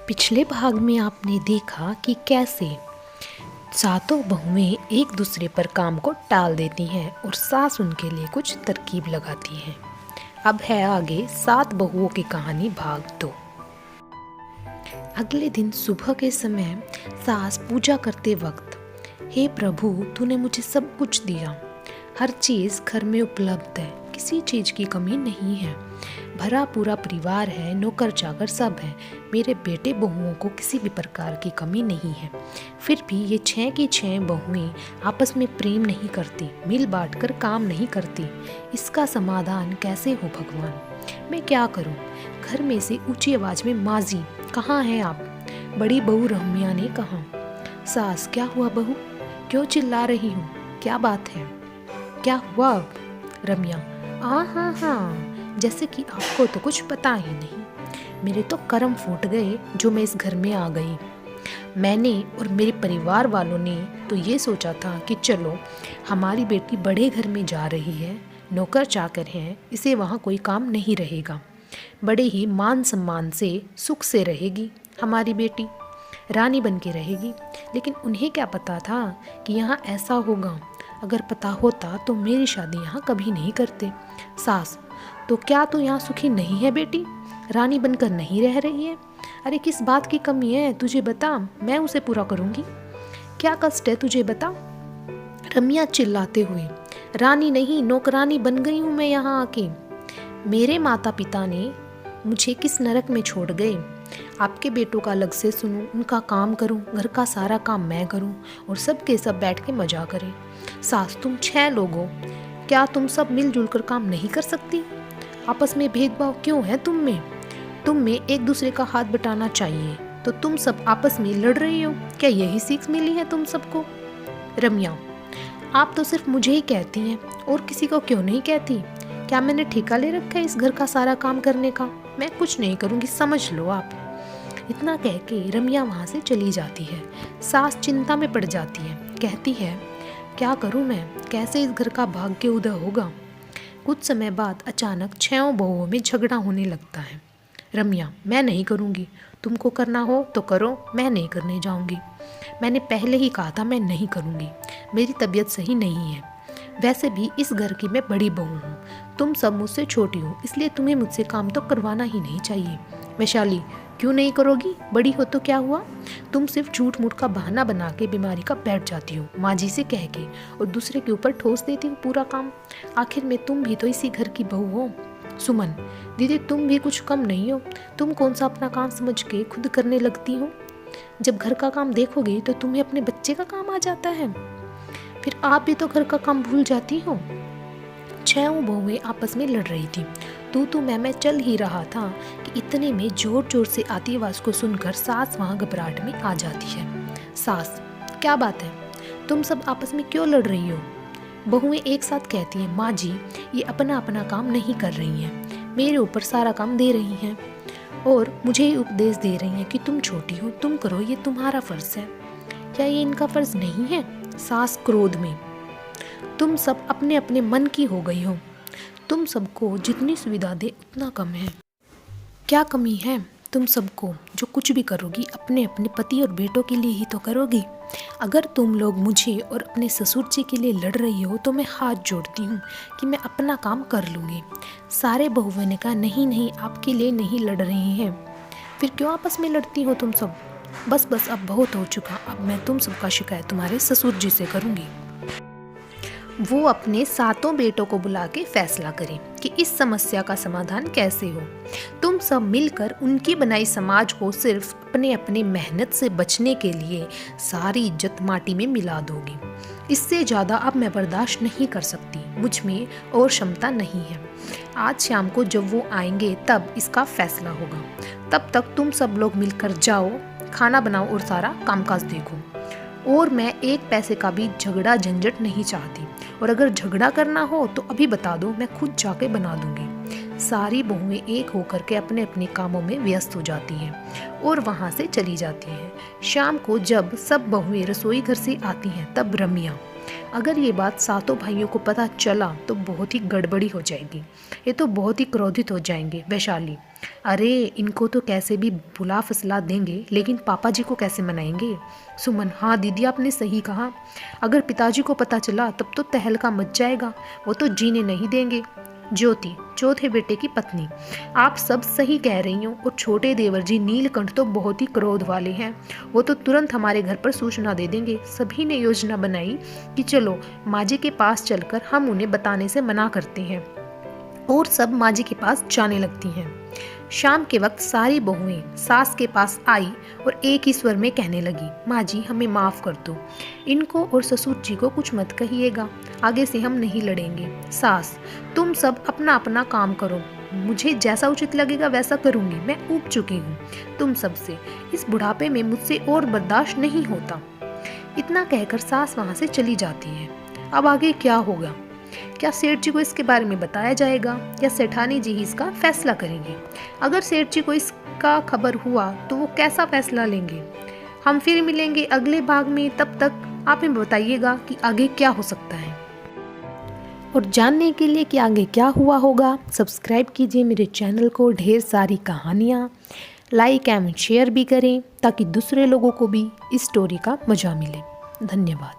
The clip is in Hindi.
पिछले भाग में आपने देखा कि कैसे सातों बहुएं एक दूसरे पर काम को टाल देती हैं और सास उनके लिए कुछ तरकीब लगाती है। अब है आगे 7 बहुओं की कहानी भाग 2। अगले दिन सुबह के समय सास पूजा करते वक्त, हे प्रभु तूने मुझे सब कुछ दिया, हर चीज़ घर में उपलब्ध है, किसी चीज़ की कमी नहीं है, भरा पूरा परिवार है, नौकर चाकर सब है, मेरे बेटे बहुओं को किसी भी प्रकार की कमी नहीं है। फिर भी ये 6 की 6 बहुएं आपस में प्रेम नहीं करती, मिल बांट कर काम नहीं करती। इसका समाधान कैसे हो भगवान? मैं क्या करूं? घर में से ऊंची आवाज में माजी कहाँ हैं आप? बड़ी बहू रम्या ने कहा। सास, क्या हुआ बहू, क्यों चिल्ला रही हूँ, क्या बात है, क्या हुआ? रम्या, हाँ, जैसे कि आपको तो कुछ पता ही नहीं। मेरे तो कर्म फूट गए जो मैं इस घर में आ गई। मैंने और मेरे परिवार वालों ने तो ये सोचा था कि चलो हमारी बेटी बड़े घर में जा रही है, नौकर चाकर हैं, इसे वहाँ कोई काम नहीं रहेगा, बड़े ही मान सम्मान से सुख से रहेगी, हमारी बेटी रानी बन के रहेगी। लेकिन उन्हें क्या पता था कि यहाँ ऐसा होगा। अगर पता होता तो मेरी शादी यहाँ कभी नहीं करते। सास, तो क्या तू यहाँ सुखी नहीं है बेटी? रानी बनकर नहीं रह रही है? अरे किस बात की कमी है तुझे बता, मैं उसे पूरा करूँगी। क्या कष्ट है तुझे बता? रम्या चिल्लाते हुए, रानी नहीं नौकरानी बन गई हूँ मैं यहाँ आके। मेरे माता पिता ने मुझे किस नरक में छोड़ गए। आपके बेटों का अलग से सुनूं, उनका काम करूं, घर का सारा काम मैं करूं और सब के सब बैठ के मजा करें। सास, तुम 6 लोग हो, क्या तुम सब मिलजुल कर काम नहीं कर सकती? आपस में भेदभाव क्यों है तुम में? तुम में एक दूसरे का हाथ बटाना चाहिए, तो तुम सब आपस में लड़ रही हो। क्या यही सीख मिली है तुम सबको? रम्या, आप तो सिर्फ मुझे ही कहती हैं और किसी को क्यों नहीं कहती? क्या मैंने ठेका ले रखा है इस घर का सारा काम करने का? मैं कुछ नहीं करूँगी, समझ लो आप। इतना कह के रम्या वहाँ से चली जाती है। सास चिंता में पड़ जाती है, कहती है क्या करूँ मैं, कैसे इस घर का भाग्य उदय होगा? कुछ समय बाद अचानक 6 बहुओं में झगड़ा होने लगता है। रम्या, मैं नहीं करूँगी, तुमको करना हो तो करो, मैं नहीं करने जाऊँगी। मैंने पहले ही कहा था मैं नहीं करूँगी, मेरी तबीयत सही नहीं है। वैसे भी इस घर की मैं बड़ी बहू हूँ, तुम सब मुझसे छोटी हो, इसलिए तुम्हें मुझसे काम तो करवाना ही नहीं चाहिए। वैशाली, क्यों नहीं करोगी? बड़ी हो तो क्या हुआ? तुम सिर्फ झूठ मूठ का बहाना बना के बीमारी का बैठ जाती हो, माँ जी से कह के, और दूसरे के ऊपर ठोस देती हो पूरा काम। आखिर में तुम भी तो इसी घर की बहू हो। सुमन, दीदी तुम भी कुछ कम नहीं हो, तुम कौन सा अपना काम समझ के खुद करने लगती हो? जब घर का काम देखोगे तो तुम्हें अपने बच्चे का काम आ जाता है, फिर आप भी तो घर का काम भूल जाती हो। 6 बहुएं आपस में लड़ रही थी। तू मैं चल ही रहा था कि इतने में जोर जोर से आती आवाज को सुनकर सास वहाँ घबराहट में आ जाती है। सास, क्या बात है, तुम सब आपस में क्यों लड़ रही हो? बहुएं एक साथ कहती हैं, माँ जी ये अपना अपना काम नहीं कर रही हैं, मेरे ऊपर सारा काम दे रही हैं और मुझे ही उपदेश दे रही हैं कि तुम छोटी हो, तुम करो, ये तुम्हारा फर्ज है। क्या ये इनका फर्ज नहीं है? सास क्रोध में, तुम सब अपने अपने मन की हो गई हो, तुम सबको जितनी सुविधा दे उतना कम है। क्या कमी है तुम सबको? जो कुछ भी करोगी अपने अपने पति और बेटों के लिए ही तो करोगी। अगर तुम लोग मुझे और अपने ससुर जी के लिए लड़ रही हो तो मैं हाथ जोड़ती हूँ कि मैं अपना काम कर लूँगी। सारे बहुओं ने कहा, नहीं आपके लिए नहीं लड़ रही हैं। फिर क्यों आपस में लड़ती हो तुम सब? बस अब बहुत हो चुका, अब मैं तुम सबका शिकायत तुम्हारे ससुर जी से करूँगी। वो अपने 7 बेटों को बुला के फैसला करें कि इस समस्या का समाधान कैसे हो। तुम सब मिलकर उनकी बनाई समाज को सिर्फ अपने अपने मेहनत से बचने के लिए सारी इज्जत माटी में मिला दोगी। इससे ज़्यादा अब मैं बर्दाश्त नहीं कर सकती, मुझ में और क्षमता नहीं है। आज शाम को जब वो आएंगे तब इसका फैसला होगा। तब तक तुम सब लोग मिलकर जाओ, खाना बनाओ और सारा कामकाज देखो। और मैं एक पैसे का भी झगड़ा झंझट नहीं चाहती, और अगर झगड़ा करना हो तो अभी बता दो, मैं खुद जाके बना दूंगी। सारी बहुएं एक होकर के अपने अपने कामों में व्यस्त हो जाती हैं और वहाँ से चली जाती हैं। शाम को जब सब बहुएं रसोई घर से आती हैं तब रम्या अगर ये बात सातों भाइयों को पता चला तो बहुत ही गड़बड़ी हो जाएगी। ये तो बहुत ही क्रोधित हो जाएंगे। वैशाली, अरे इनको तो कैसे भी बुला फसला देंगे, लेकिन पापा जी को कैसे मनाएंगे? सुमन, हाँ दीदी आपने सही कहा। अगर पिताजी को पता चला तब तो तहलका मच जाएगा, वो तो जीने नहीं देंगे। ज्योति, चौथे बेटे की पत्नी, आप सब सही कह रही हो। और छोटे देवर जी नीलकंठ तो बहुत ही क्रोध वाले हैं, वो तो तुरंत हमारे घर पर सूचना दे देंगे। सभी ने योजना बनाई कि चलो माँ जी के पास चलकर हम उन्हें बताने से मना करते हैं, और सब माँ जी के पास जाने लगती हैं। शाम के वक्त सारी बहुएं सास के पास आई और एक ही स्वर में कहने लगी, माँ जी हमें माफ़ कर दो, इनको और ससुर जी को कुछ मत कहिएगा, आगे से हम नहीं लड़ेंगे। सास, तुम सब अपना अपना काम करो, मुझे जैसा उचित लगेगा वैसा करूँगी, मैं ऊब चुकी हूँ तुम सबसे, इस बुढ़ापे में मुझसे और बर्दाश्त नहीं होता। इतना कहकर सास वहाँ से चली जाती है। अब आगे क्या होगा? क्या सेठ जी को इसके बारे में बताया जाएगा या सेठानी जी ही इसका फैसला करेंगे? अगर सेठ जी को इसका खबर हुआ तो वो कैसा फैसला लेंगे? हम फिर मिलेंगे अगले भाग में, तब तक आप हमें बताइएगा कि आगे क्या हो सकता है। और जानने के लिए कि आगे क्या हुआ होगा, सब्सक्राइब कीजिए मेरे चैनल को। ढेर सारी कहानियाँ लाइक एंड शेयर भी करें ताकि दूसरे लोगों को भी इस स्टोरी का मज़ा मिले। धन्यवाद।